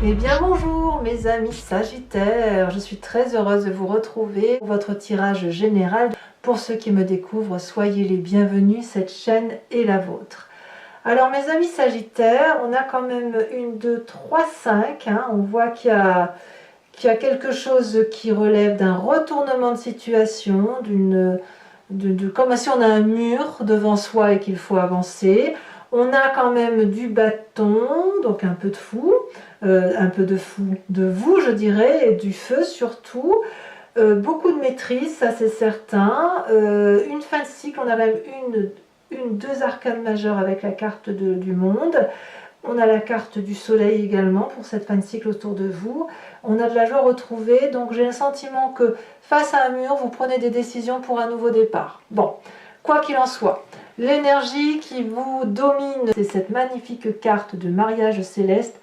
Eh bien bonjour mes amis Sagittaires, je suis très heureuse de vous retrouver pour votre tirage général. Pour ceux qui me découvrent, soyez les bienvenus, cette chaîne est la vôtre. Alors mes amis Sagittaires, on a quand même 1, 2, 3, 5, on voit qu'il y a quelque chose qui relève d'un retournement de situation, comme si on a un mur devant soi et qu'il faut avancer. On a quand même du bâton, donc un peu de fou, de vous je dirais, et du feu surtout. Beaucoup de maîtrise, ça c'est certain. Une fin de cycle, on a même deux arcanes majeures avec la carte du monde. On a la carte du soleil également pour cette fin de cycle autour de vous. On a de la joie retrouvée, donc j'ai le sentiment que face à un mur, vous prenez des décisions pour un nouveau départ. Bon, quoi qu'il en soit, l'énergie qui vous domine, c'est cette magnifique carte de mariage céleste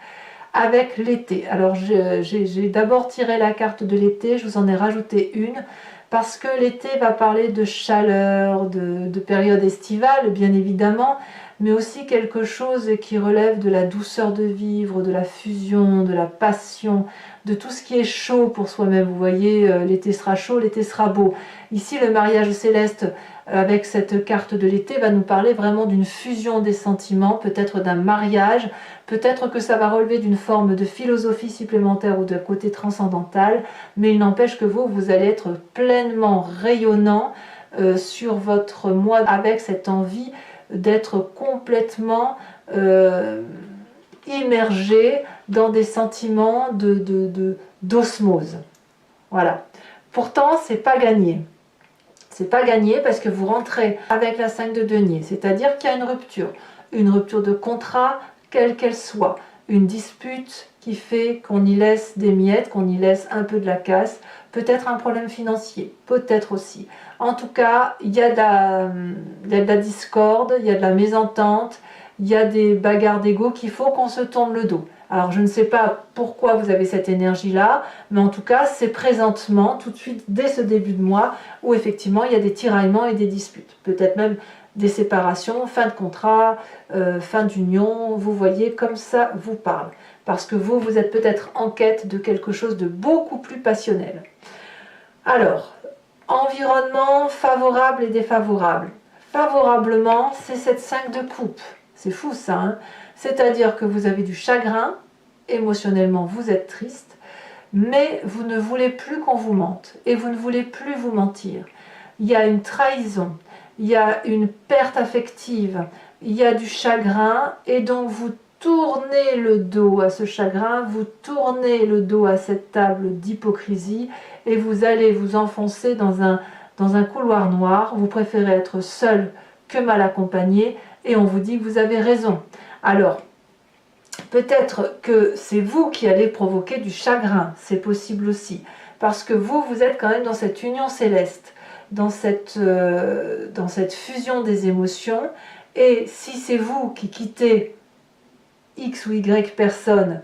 avec l'été. Alors j'ai d'abord tiré la carte de l'été, je vous en ai rajouté une, parce que l'été va parler de chaleur, de période estivale bien évidemment, mais aussi quelque chose qui relève de la douceur de vivre, de la fusion, de la passion, de tout ce qui est chaud pour soi-même. Vous voyez, l'été sera chaud, l'été sera beau. Ici, le mariage céleste, avec cette carte de l'été, va nous parler vraiment d'une fusion des sentiments, peut-être d'un mariage, peut-être que ça va relever d'une forme de philosophie supplémentaire ou de côté transcendantal, mais il n'empêche que vous allez être pleinement rayonnant sur votre mois avec cette envie d'être complètement immergé dans des sentiments d'osmose. Voilà. Pourtant, c'est pas gagné. C'est pas gagné parce que vous rentrez avec la 5 de denier, c'est-à-dire qu'il y a une rupture de contrat, quelle qu'elle soit, une dispute qui fait qu'on y laisse des miettes, qu'on y laisse un peu de la casse, peut-être un problème financier, peut-être aussi. En tout cas, il y a de la discorde, il y a de la mésentente, il y a des bagarres d'ego qu'il faut qu'on se tourne le dos. Alors je ne sais pas pourquoi vous avez cette énergie-là, mais en tout cas c'est présentement, tout de suite, dès ce début de mois, où effectivement il y a des tiraillements et des disputes. Peut-être même des séparations, fin de contrat, fin d'union, vous voyez, comme ça vous parle. Parce que vous êtes peut-être en quête de quelque chose de beaucoup plus passionnel. Alors, environnement favorable et défavorable. Favorablement, c'est cette 5 de coupe. C'est fou ça, hein? C'est-à-dire que vous avez du chagrin, émotionnellement vous êtes triste, mais vous ne voulez plus qu'on vous mente et vous ne voulez plus vous mentir. Il y a une trahison, il y a une perte affective, il y a du chagrin et donc vous tournez le dos à ce chagrin, vous tournez le dos à cette table d'hypocrisie et vous allez vous enfoncer dans un couloir noir. Vous préférez être seul que mal accompagné et on vous dit que vous avez raison. Alors, peut-être que c'est vous qui allez provoquer du chagrin, c'est possible aussi, parce que vous êtes quand même dans cette union céleste, dans cette fusion des émotions, et si c'est vous qui quittez X ou Y personne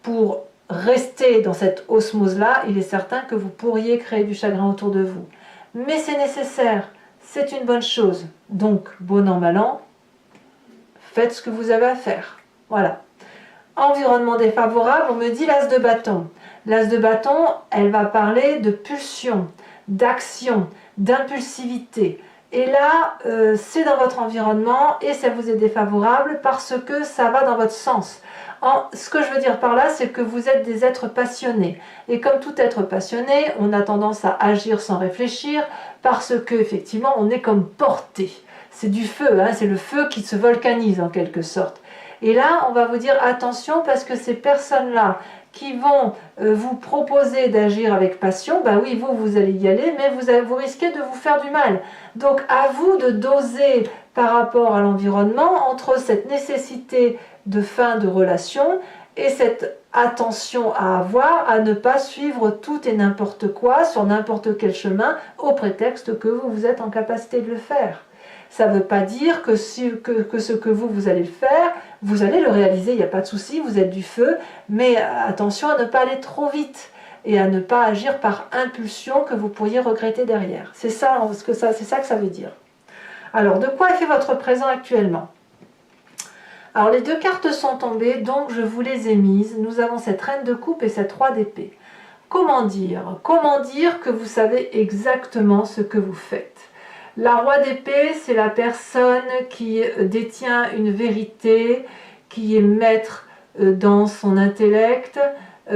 pour rester dans cette osmose-là, il est certain que vous pourriez créer du chagrin autour de vous. Mais c'est nécessaire, c'est une bonne chose, donc bon an, mal an, faites ce que vous avez à faire. Voilà. Environnement défavorable, on me dit l'as de bâton. L'as de bâton, elle va parler de pulsion, d'action, d'impulsivité. Et là, c'est dans votre environnement et ça vous est défavorable parce que ça va dans votre sens. Ce que je veux dire par là, c'est que vous êtes des êtres passionnés. Et comme tout être passionné, on a tendance à agir sans réfléchir parce que effectivement, on est comme porté. C'est du feu, hein, c'est le feu qui se volcanise en quelque sorte. Et là, on va vous dire attention parce que ces personnes-là qui vont vous proposer d'agir avec passion, ben oui, vous allez y aller, mais vous risquez de vous faire du mal. Donc à vous de doser par rapport à l'environnement entre cette nécessité de fin de relation et cette attention à avoir à ne pas suivre tout et n'importe quoi sur n'importe quel chemin au prétexte que vous êtes en capacité de le faire. Ça ne veut pas dire que ce que vous allez faire, vous allez le réaliser, il n'y a pas de souci, vous êtes du feu, mais attention à ne pas aller trop vite et à ne pas agir par impulsion que vous pourriez regretter derrière. C'est ça que ça veut dire. Alors, de quoi est fait votre présent actuellement? Alors les deux cartes sont tombées, donc je vous les ai mises. Nous avons cette reine de coupe et cette roi d'épée. Comment dire? Comment dire que vous savez exactement ce que vous faites? La roi d'épée, c'est la personne qui détient une vérité, qui est maître dans son intellect.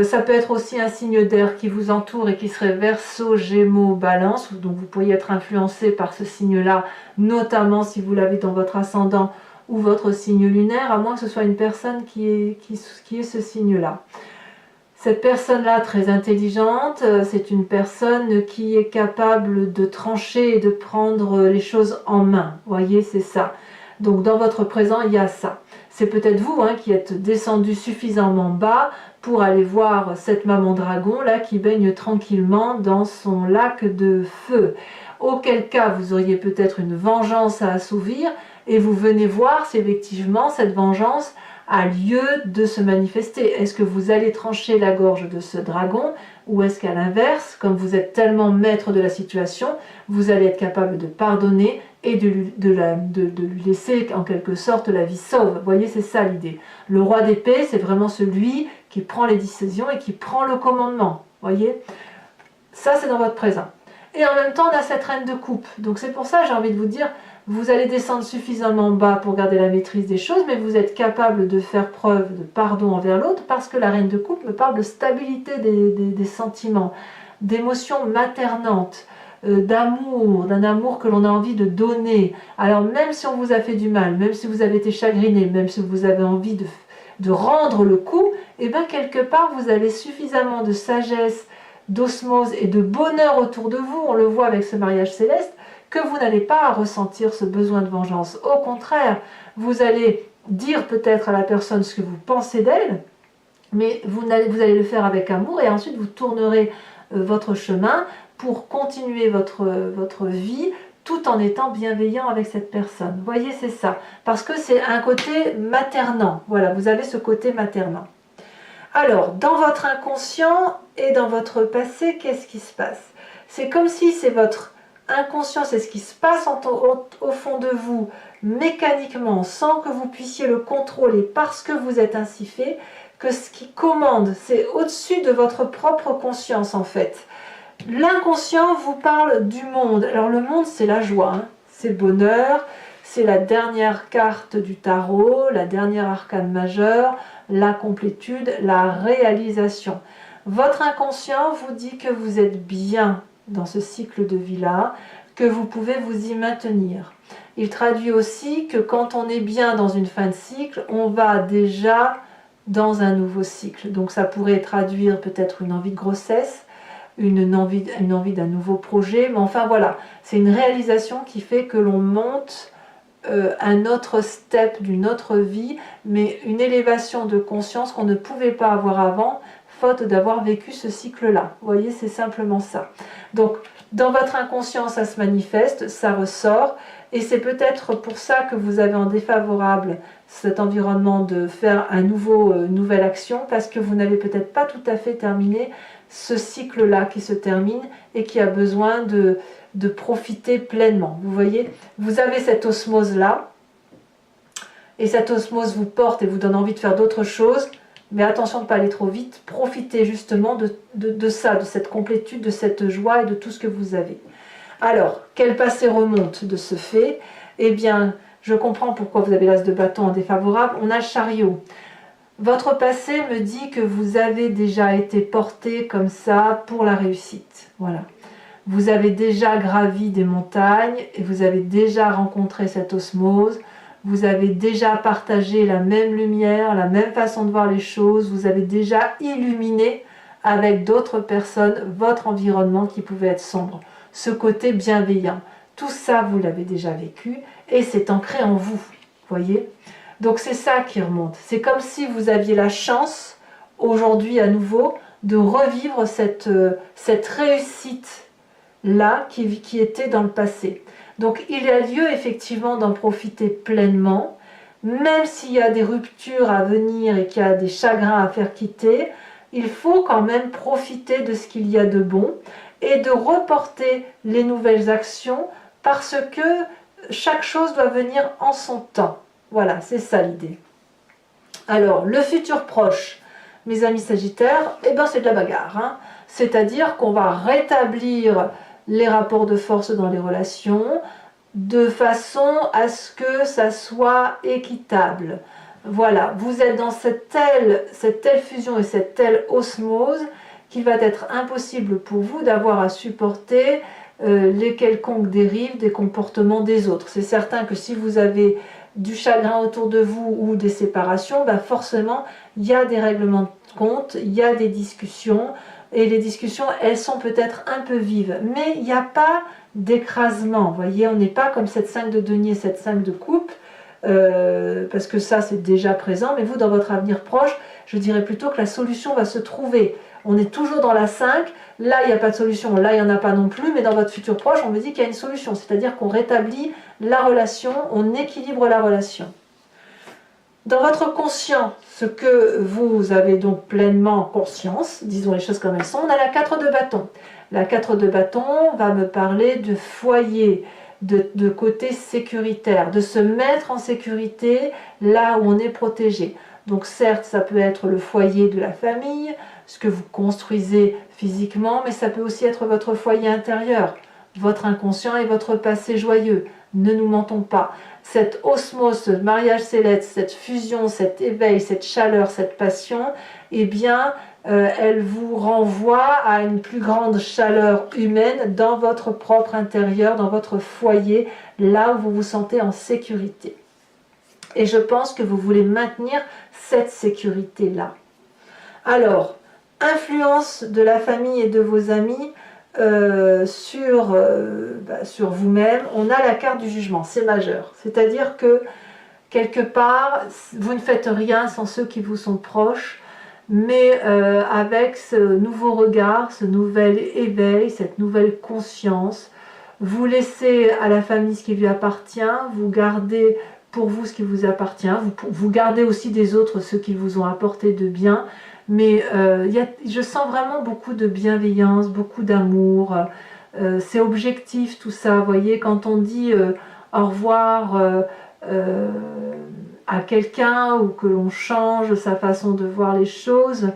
Ça peut être aussi un signe d'air qui vous entoure et qui serait Verseau, Gémeaux, Balance. Donc vous pourriez être influencé par ce signe-là, notamment si vous l'avez dans votre ascendant ou votre signe lunaire, à moins que ce soit une personne qui ait ce signe-là. Cette personne-là, très intelligente, c'est une personne qui est capable de trancher et de prendre les choses en main. Vous voyez, c'est ça. Donc dans votre présent, il y a ça. C'est peut-être vous qui êtes descendu suffisamment bas pour aller voir cette maman dragon là qui baigne tranquillement dans son lac de feu. Auquel cas, vous auriez peut-être une vengeance à assouvir et vous venez voir si effectivement cette vengeance a lieu de se manifester. Est-ce que vous allez trancher la gorge de ce dragon ou est-ce qu'à l'inverse, comme vous êtes tellement maître de la situation, vous allez être capable de pardonner et de lui laisser en quelque sorte la vie sauve. Vous voyez, c'est ça l'idée. Le roi d'épée, c'est vraiment celui qui prend les décisions et qui prend le commandement. Vous voyez, ça c'est dans votre présent. Et en même temps, on a cette reine de coupe. Donc c'est pour ça, j'ai envie de vous dire, vous allez descendre suffisamment bas pour garder la maîtrise des choses, mais vous êtes capable de faire preuve de pardon envers l'autre, parce que la reine de coupe me parle de stabilité des sentiments, d'émotions maternantes, d'amour, d'un amour que l'on a envie de donner. Alors même si on vous a fait du mal, même si vous avez été chagriné, même si vous avez envie de rendre le coup, et bien quelque part vous avez suffisamment de sagesse, d'osmose et de bonheur autour de vous, on le voit avec ce mariage céleste, que vous n'allez pas ressentir ce besoin de vengeance. Au contraire, vous allez dire peut-être à la personne ce que vous pensez d'elle, mais vous allez le faire avec amour et ensuite vous tournerez votre chemin pour continuer votre vie tout en étant bienveillant avec cette personne. Vous voyez, c'est ça. Parce que c'est un côté maternant. Voilà, vous avez ce côté maternant. Alors, dans votre inconscient et dans votre passé, qu'est-ce qui se passe? C'est comme si c'est votre inconscient, c'est ce qui se passe au fond de vous, mécaniquement, sans que vous puissiez le contrôler, parce que vous êtes ainsi fait, que ce qui commande, c'est au-dessus de votre propre conscience en fait. L'inconscient vous parle du monde. Alors le monde, c'est la joie, c'est le bonheur, c'est la dernière carte du tarot, la dernière arcane majeure, la complétude, la réalisation. Votre inconscient vous dit que vous êtes bien dans ce cycle de vie-là, que vous pouvez vous y maintenir. Il traduit aussi que quand on est bien dans une fin de cycle, on va déjà dans un nouveau cycle. Donc ça pourrait traduire peut-être une envie de grossesse, une envie d'un nouveau projet, mais enfin voilà, c'est une réalisation qui fait que l'on monte un autre step d'une autre vie, mais une élévation de conscience qu'on ne pouvait pas avoir avant, faute d'avoir vécu ce cycle-là. Vous voyez, c'est simplement ça. Donc, dans votre inconscient, ça se manifeste, ça ressort, et c'est peut-être pour ça que vous avez en défavorable cet environnement de faire une nouvelle action, parce que vous n'avez peut-être pas tout à fait terminé ce cycle-là qui se termine et qui a besoin de profiter pleinement. Vous voyez, vous avez cette osmose-là, et cette osmose vous porte et vous donne envie de faire d'autres choses, mais attention de ne pas aller trop vite, profitez justement de ça, de cette complétude, de cette joie et de tout ce que vous avez. Alors, quel passé remonte de ce fait? Eh bien, je comprends pourquoi vous avez l'as de bâton en défavorable, on a le chariot. Votre passé me dit que vous avez déjà été porté comme ça pour la réussite. Voilà. Vous avez déjà gravi des montagnes et vous avez déjà rencontré cette osmose. Vous avez déjà partagé la même lumière, la même façon de voir les choses. Vous avez déjà illuminé avec d'autres personnes votre environnement qui pouvait être sombre. Ce côté bienveillant. Tout ça, vous l'avez déjà vécu et c'est ancré en vous. Voyez ? Donc c'est ça qui remonte. C'est comme si vous aviez la chance, aujourd'hui à nouveau, de revivre cette réussite-là qui était dans le passé. Donc il y a lieu effectivement d'en profiter pleinement, même s'il y a des ruptures à venir et qu'il y a des chagrins à faire quitter, il faut quand même profiter de ce qu'il y a de bon et de reporter les nouvelles actions parce que chaque chose doit venir en son temps. Voilà, c'est ça l'idée. Alors, le futur proche, mes amis Sagittaires, eh ben, c'est de la bagarre. Hein. C'est-à-dire qu'on va rétablir les rapports de force dans les relations de façon à ce que ça soit équitable. Voilà, vous êtes dans cette telle fusion et cette telle osmose qu'il va être impossible pour vous d'avoir à supporter les quelconques dérives des comportements des autres. C'est certain que si vous avez du chagrin autour de vous ou des séparations, ben forcément, il y a des règlements de compte, il y a des discussions, et les discussions, elles sont peut-être un peu vives, mais il n'y a pas d'écrasement. Vous voyez, on n'est pas comme cette 5 de denier, cette 5 de coupe, parce que ça, c'est déjà présent, mais vous, dans votre avenir proche, je dirais plutôt que la solution va se trouver. On est toujours dans la 5, là, il n'y a pas de solution, là, il n'y en a pas non plus, mais dans votre futur proche, on me dit qu'il y a une solution, c'est-à-dire qu'on rétablit la relation, on équilibre la relation. Dans votre conscient, ce que vous avez donc pleinement conscience, disons les choses comme elles sont, on a la 4 de bâton. La 4 de bâton va me parler de foyer, de côté sécuritaire, de se mettre en sécurité là où on est protégé. Donc certes, ça peut être le foyer de la famille, ce que vous construisez physiquement, mais ça peut aussi être votre foyer intérieur, votre inconscient et votre passé joyeux. Ne nous mentons pas. Cette osmose, ce mariage céleste, cette fusion, cet éveil, cette chaleur, cette passion, eh bien, elle vous renvoie à une plus grande chaleur humaine dans votre propre intérieur, dans votre foyer, là où vous vous sentez en sécurité. Et je pense que vous voulez maintenir cette sécurité-là. Alors, influence de la famille et de vos amis sur vous-même, on a la carte du jugement, c'est majeur. C'est-à-dire que, quelque part, vous ne faites rien sans ceux qui vous sont proches, mais avec ce nouveau regard, ce nouvel éveil, cette nouvelle conscience, vous laissez à la famille ce qui lui appartient, vous gardez pour vous ce qui vous appartient, vous gardez aussi des autres ce qu'ils vous ont apporté de bien, mais je sens vraiment beaucoup de bienveillance, beaucoup d'amour, c'est objectif tout ça, vous voyez, quand on dit au revoir à quelqu'un ou que l'on change sa façon de voir les choses,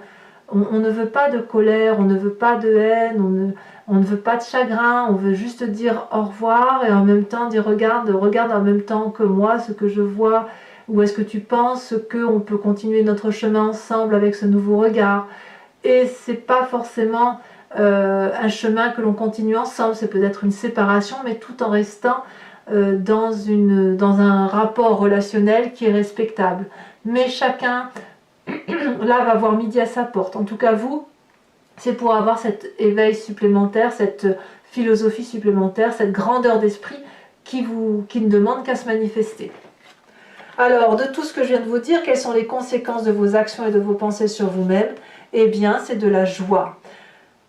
on ne veut pas de colère, on ne veut pas de haine, on ne veut pas de chagrin, on veut juste dire au revoir et en même temps dire regarde en même temps que moi ce que je vois, ou est-ce que tu penses qu'on peut continuer notre chemin ensemble avec ce nouveau regard? Et c'est pas forcément un chemin que l'on continue ensemble, c'est peut-être une séparation, mais tout en restant dans un rapport relationnel qui est respectable. Mais chacun là va voir midi à sa porte. En tout cas vous, c'est pour avoir cet éveil supplémentaire, cette philosophie supplémentaire, cette grandeur d'esprit qui ne demande qu'à se manifester. Alors, de tout ce que je viens de vous dire, quelles sont les conséquences de vos actions et de vos pensées sur vous-même? Eh bien, c'est de la joie.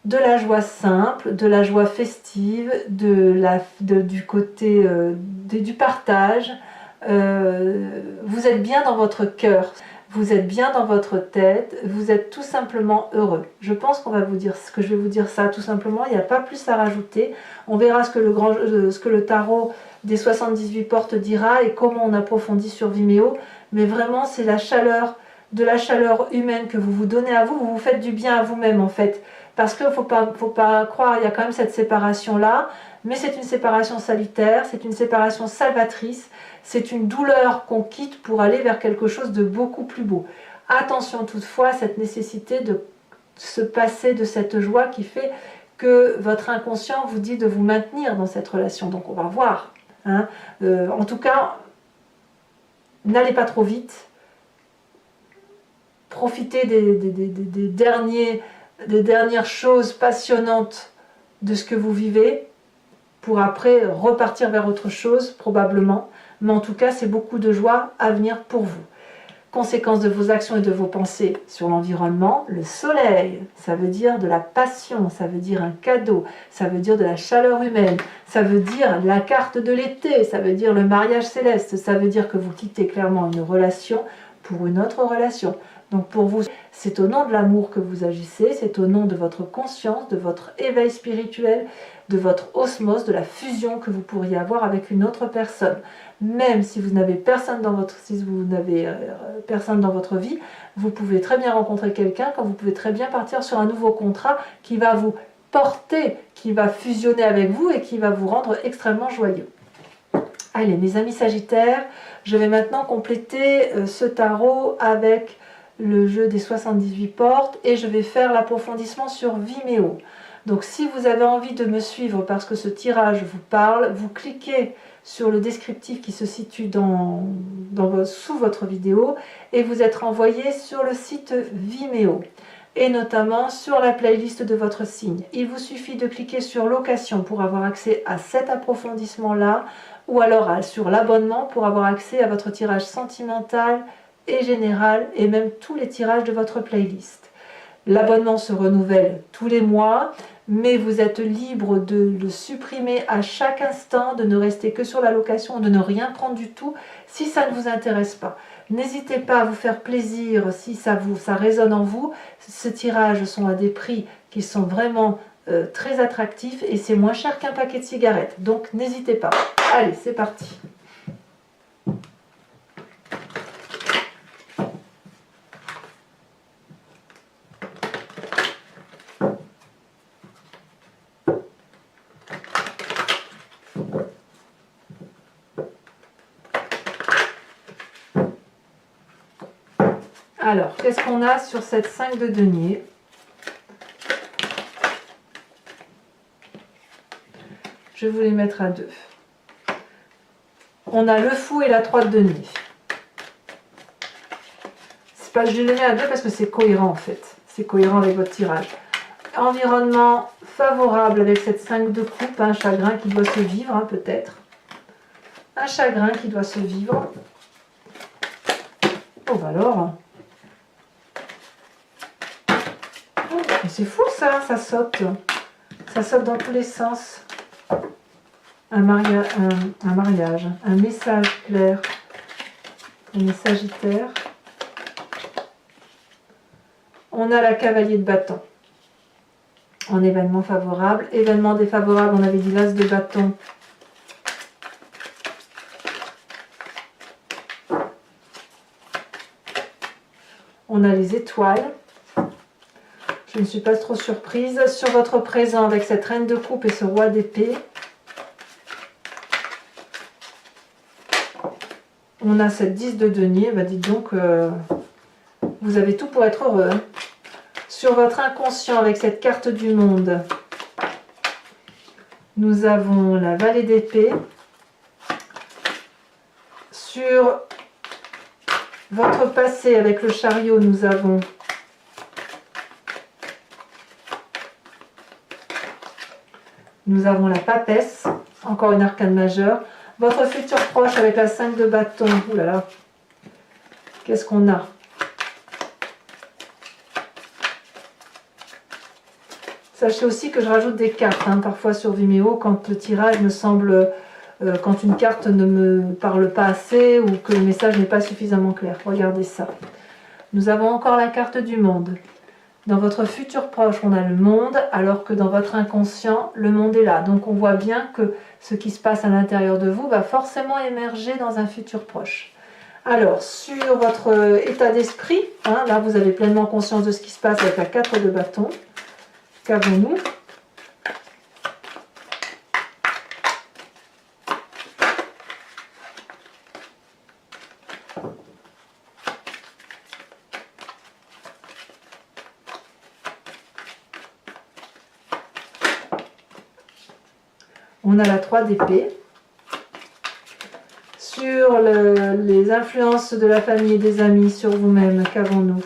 De la joie simple, de la joie festive, du côté du partage. Vous êtes bien dans votre cœur, vous êtes bien dans votre tête, vous êtes tout simplement heureux. Je pense qu'on va vous dire ce que je vais vous dire ça tout simplement, il n'y a pas plus à rajouter. On verra ce que le tarot des 78 portes dira et comment on approfondit sur Vimeo, mais vraiment c'est la chaleur humaine que vous vous donnez à vous, vous vous faites du bien à vous-même en fait, parce qu'il ne faut pas croire, il y a quand même cette séparation là, mais c'est une séparation salutaire, c'est une séparation salvatrice, c'est une douleur qu'on quitte pour aller vers quelque chose de beaucoup plus beau. Attention toutefois à cette nécessité de se passer de cette joie qui fait que votre inconscient vous dit de vous maintenir dans cette relation, donc on va voir. Hein. En tout cas, n'allez pas trop vite, profitez des dernières choses passionnantes de ce que vous vivez pour après repartir vers autre chose probablement, mais en tout cas c'est beaucoup de joie à venir pour vous. Conséquence de vos actions et de vos pensées sur l'environnement, le soleil, ça veut dire de la passion, ça veut dire un cadeau, ça veut dire de la chaleur humaine, ça veut dire la carte de l'été, ça veut dire le mariage céleste, ça veut dire que vous quittez clairement une relation pour une autre relation. Donc pour vous, c'est au nom de l'amour que vous agissez, c'est au nom de votre conscience, de votre éveil spirituel, de votre osmose, de la fusion que vous pourriez avoir avec une autre personne. Même si vous n'avez personne dans votre, personne dans votre vie, vous pouvez très bien rencontrer quelqu'un, quand vous pouvez très bien partir sur un nouveau contrat qui va vous porter, qui va fusionner avec vous et qui va vous rendre extrêmement joyeux. Allez, mes amis Sagittaires, je vais maintenant compléter ce tarot avec le jeu des 78 portes et je vais faire l'approfondissement sur Vimeo. Donc si vous avez envie de me suivre parce que ce tirage vous parle, vous cliquez sur le descriptif qui se situe sous votre vidéo et vous êtes renvoyé sur le site Vimeo et notamment sur la playlist de votre signe. Il vous suffit de cliquer sur location pour avoir accès à cet approfondissement là ou alors sur l'abonnement pour avoir accès à votre tirage sentimental et général et même tous les tirages de votre playlist. L'abonnement se renouvelle tous les mois, mais vous êtes libre de le supprimer à chaque instant, de ne rester que sur la location, de ne rien prendre du tout si ça ne vous intéresse pas. N'hésitez pas à vous faire plaisir si ça résonne en vous. Ces tirages sont à des prix qui sont vraiment très attractifs et c'est moins cher qu'un paquet de cigarettes. Donc n'hésitez pas. Allez, c'est parti. Alors, qu'est-ce qu'on a sur cette 5 de denier? Je vais vous les mettre à deux. On a le fou et la 3 de denier. C'est pas, je les mets à deux parce que c'est cohérent en fait. C'est cohérent avec votre tirage. Environnement favorable avec cette 5 de coupe, un chagrin qui doit se vivre hein, peut-être. Un chagrin qui doit se vivre. Oh bah alors. C'est fou ça, ça saute. Ça saute dans tous les sens. Un mariage, un message clair. On est Sagittaire. On a la cavalier de bâton. En événement favorable. Événement défavorable, on avait dit l'as de bâton. On a les étoiles. Je ne suis pas trop surprise. Sur votre présent avec cette reine de coupe et ce roi d'épée. On a cette 10 de denier. Bah dites donc, vous avez tout pour être heureux. Hein. Sur votre inconscient avec cette carte du monde, nous avons la vallée d'épée. Sur votre passé avec le chariot, nous avons la papesse, encore une arcane majeure. Votre futur proche avec la 5 de bâton. Ouh là là. Qu'est-ce qu'on a? Sachez aussi que je rajoute des cartes, hein, parfois sur Vimeo, quand le tirage me semble... quand une carte ne me parle pas assez ou que le message n'est pas suffisamment clair. Regardez ça. Nous avons encore la carte du monde. Dans votre futur proche, on a le monde, alors que dans votre inconscient, le monde est là. Donc on voit bien que ce qui se passe à l'intérieur de vous va forcément émerger dans un futur proche. Alors, sur votre état d'esprit, hein, là vous avez pleinement conscience de ce qui se passe avec la 4 de bâton. Qu'avons-nous ? On a la 3 d'épée. Sur les influences de la famille et des amis sur vous-même, qu'avons-nous?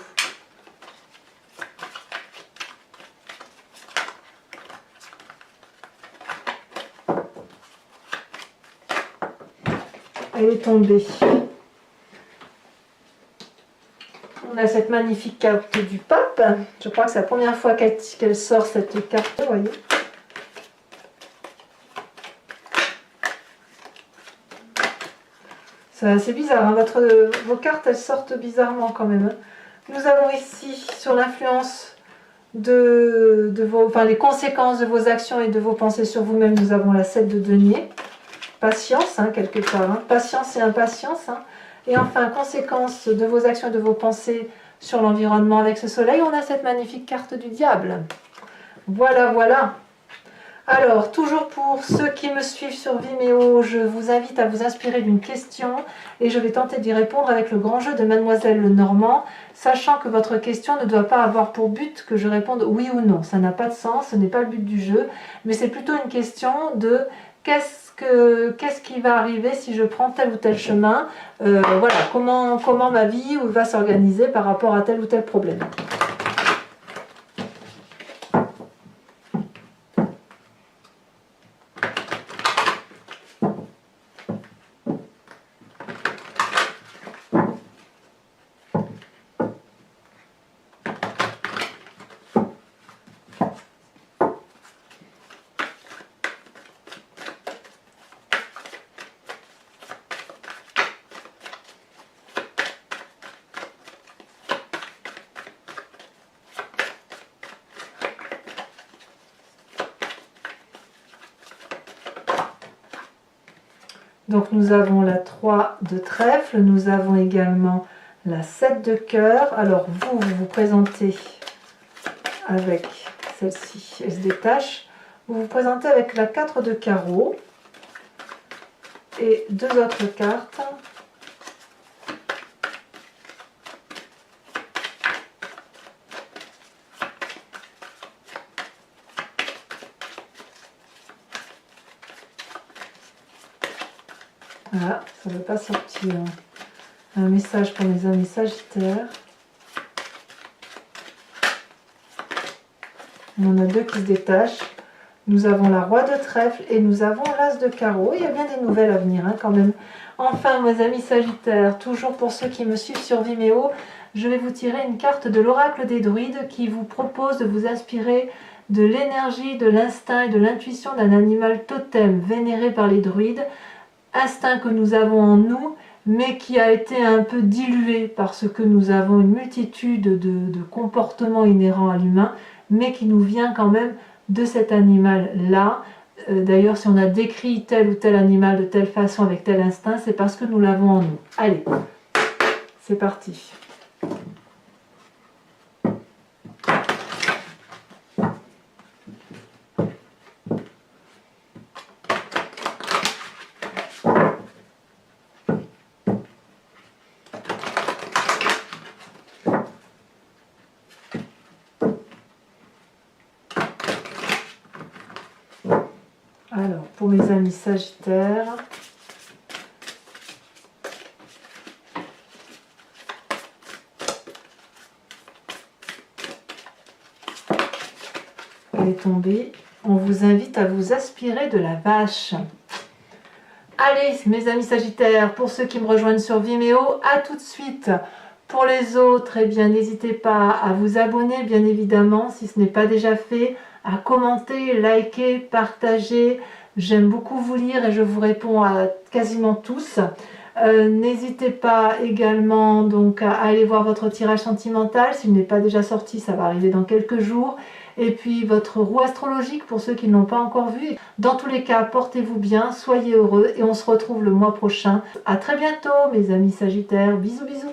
Elle est tombée. On a cette magnifique carte du pape. Je crois que c'est la première fois qu'elle sort cette carte, vous voyez. C'est bizarre, hein, vos cartes elles sortent bizarrement quand même. Hein. Nous avons ici, sur l'influence de vos, enfin les conséquences de vos actions et de vos pensées sur vous-même, nous avons la 7 de denier. Patience, hein, quelque part. Hein. Patience et impatience. Hein. Et enfin, conséquences de vos actions et de vos pensées sur l'environnement avec ce soleil, on a cette magnifique carte du diable. Voilà, voilà. Alors, toujours pour ceux qui me suivent sur Vimeo, je vous invite à vous inspirer d'une question et je vais tenter d'y répondre avec le grand jeu de Mademoiselle Lenormand, sachant que votre question ne doit pas avoir pour but que je réponde oui ou non. Ça n'a pas de sens, ce n'est pas le but du jeu, mais c'est plutôt une question de qu'est-ce qui va arriver si je prends tel ou tel chemin, voilà, comment ma vie va s'organiser par rapport à tel ou tel problème. Donc nous avons la 3 de trèfle, nous avons également la 7 de cœur. Alors vous vous présentez avec celle-ci, elle se détache. Vous vous présentez avec la 4 de carreau et deux autres cartes. Voilà, ça ne veut pas sortir. Un message pour mes amis sagittaires. On en a deux qui se détachent. Nous avons la roi de trèfle et nous avons l'as de carreau. Il y a bien des nouvelles à venir, hein, quand même. Enfin, mes amis sagittaires, toujours pour ceux qui me suivent sur Vimeo, je vais vous tirer une carte de l'oracle des druides qui vous propose de vous inspirer de l'énergie, de l'instinct et de l'intuition d'un animal totem vénéré par les druides. Instinct que nous avons en nous, mais qui a été un peu dilué parce que nous avons une multitude de comportements inhérents à l'humain, mais qui nous vient quand même de cet animal-là. D'ailleurs, si on a décrit tel ou tel animal de telle façon, avec tel instinct, c'est parce que nous l'avons en nous. Allez, c'est parti. Alors, pour mes amis sagittaires, elle est tombée. On vous invite à vous aspirer de la vache. Allez, mes amis sagittaires, pour ceux qui me rejoignent sur Vimeo, à tout de suite. Pour les autres, eh bien, n'hésitez pas à vous abonner, bien évidemment, si ce n'est pas déjà fait, à commenter, liker, partager. J'aime beaucoup vous lire et je vous réponds à quasiment tous. N'hésitez pas également donc à aller voir votre tirage sentimental. S'il n'est pas déjà sorti, ça va arriver dans quelques jours. Et puis votre roue astrologique pour ceux qui ne l'ont pas encore vu. Dans tous les cas, portez-vous bien, soyez heureux et on se retrouve le mois prochain. À très bientôt mes amis sagittaires. Bisous bisous.